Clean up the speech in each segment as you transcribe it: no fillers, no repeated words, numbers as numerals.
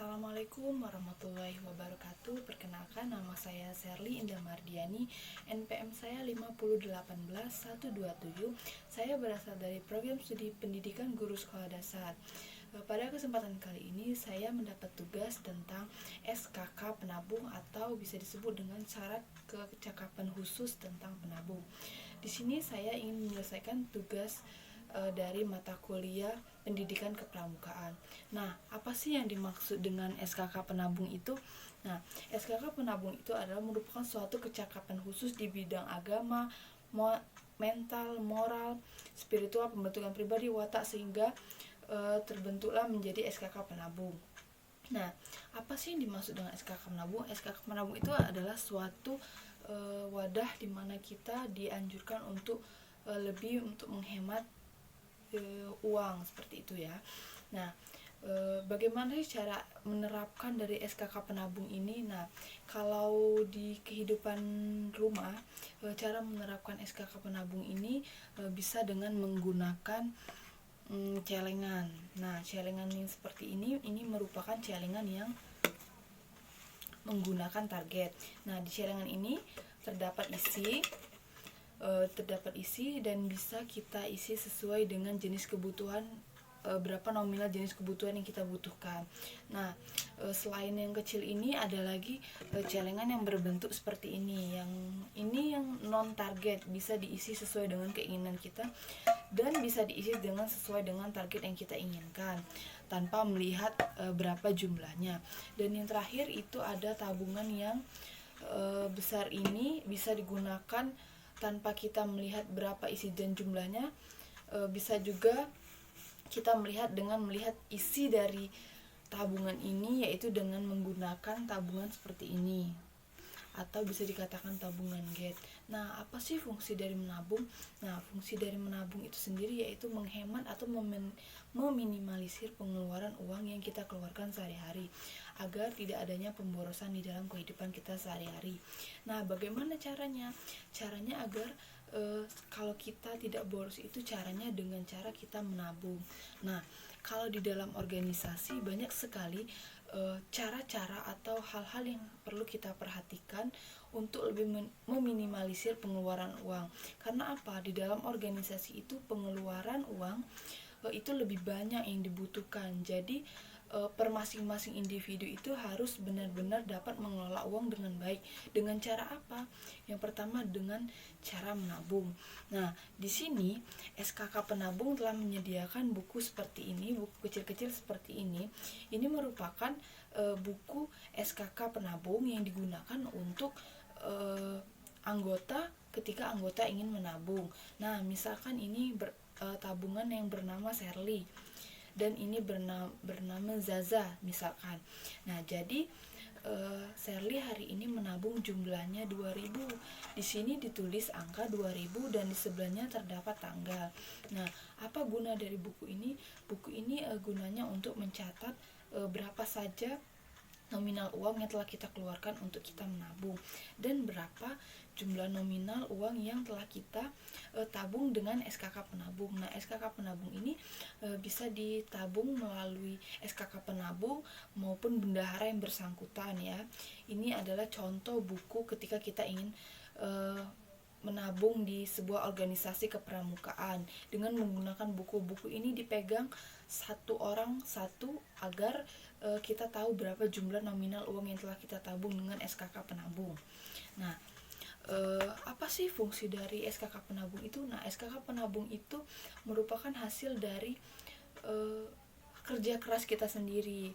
Assalamualaikum warahmatullahi wabarakatuh. Perkenalkan, nama saya Sherly Indah Mardiani. NPM saya 5018127. Saya berasal dari program studi pendidikan guru sekolah dasar. Pada kesempatan kali ini saya mendapat tugas tentang SKK penabung atau bisa disebut dengan syarat kecakapan khusus tentang penabung. Di sini saya ingin menyelesaikan tugas dari mata kuliah pendidikan kepramukaan. Nah, apa sih yang dimaksud dengan SKK penabung itu? Nah, SKK penabung itu adalah merupakan suatu kecakapan khusus di bidang agama, mental, moral, spiritual, pembentukan pribadi, watak, sehingga terbentuklah menjadi SKK penabung. Nah, apa sih yang dimaksud dengan SKK penabung? SKK penabung itu adalah suatu wadah di mana kita dianjurkan untuk lebih untuk menghemat uang, seperti itu ya. Nah, bagaimana cara menerapkan dari SKK penabung ini? Nah, kalau di kehidupan rumah, cara menerapkan SKK penabung ini bisa dengan menggunakan celengan. Nah, celengan yang seperti ini merupakan celengan yang menggunakan target. Nah, di celengan ini terdapat isi dan bisa kita isi sesuai dengan jenis kebutuhan, berapa nominal jenis kebutuhan yang kita butuhkan. Nah, selain yang kecil ini ada lagi celengan yang berbentuk seperti ini. Yang non target, bisa diisi sesuai dengan keinginan kita dan bisa diisi dengan sesuai dengan target yang kita inginkan tanpa melihat berapa jumlahnya. Dan yang terakhir itu ada tabungan yang besar, ini bisa digunakan tanpa kita melihat berapa isi dan jumlahnya. Bisa juga kita melihat dengan melihat isi dari tabungan ini, yaitu dengan menggunakan tabungan seperti ini, atau bisa dikatakan tabungan gate. Nah, apa sih fungsi dari menabung? Nah, fungsi dari menabung itu sendiri yaitu menghemat atau meminimalisir pengeluaran uang yang kita keluarkan sehari-hari, agar tidak adanya pemborosan di dalam kehidupan kita sehari-hari. Nah, bagaimana caranya? Caranya agar kalau kita tidak boros itu caranya dengan cara kita menabung. Nah, kalau di dalam organisasi banyak sekali cara-cara atau hal-hal yang perlu kita perhatikan untuk lebih meminimalisir pengeluaran uang. Karena apa? Di dalam organisasi itu pengeluaran uang itu lebih banyak yang dibutuhkan. Jadi per masing-masing individu itu harus benar-benar dapat mengelola uang dengan baik. Dengan cara apa? Yang pertama dengan cara menabung. Nah, di sini SKK penabung telah menyediakan buku seperti ini, buku kecil-kecil seperti ini. Ini merupakan buku SKK penabung yang digunakan untuk anggota ketika anggota ingin menabung. Nah, misalkan ini tabungan yang bernama Sherly dan ini bernama Zaza misalkan. Nah, jadi Sherly hari ini menabung jumlahnya 2000. Di sini ditulis angka 2000 dan di sebelahnya terdapat tanggal. Nah, apa guna dari buku ini? Buku ini gunanya untuk mencatat berapa saja nominal uang yang telah kita keluarkan untuk kita menabung dan berapa jumlah nominal uang yang telah kita tabung dengan SKK penabung. Nah, SKK penabung ini bisa ditabung melalui SKK penabung maupun bendahara yang bersangkutan ya. Ini adalah contoh buku ketika kita ingin menabung di sebuah organisasi kepramukaan. Dengan menggunakan buku-buku ini dipegang satu orang agar kita tahu berapa jumlah nominal uang yang telah kita tabung dengan SKK penabung. Nah, apa sih fungsi dari SKK penabung itu? Nah, SKK penabung itu merupakan hasil dari kerja keras kita sendiri.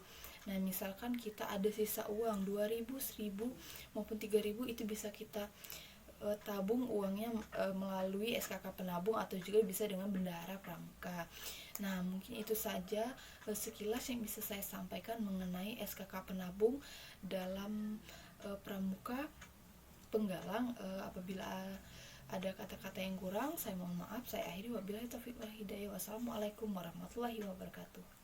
Nah, misalkan kita ada sisa uang 2000, 1000 maupun 3000, itu bisa kita tabung uangnya melalui SKK penabung atau juga bisa dengan bendahara pramuka. Nah, mungkin itu saja sekilas yang bisa saya sampaikan mengenai SKK penabung dalam pramuka penggalang. Apabila ada kata-kata yang kurang, saya mohon maaf. Saya akhiri, wabillahi taufiq wal hidayah. Wassalamualaikum warahmatullahi wabarakatuh.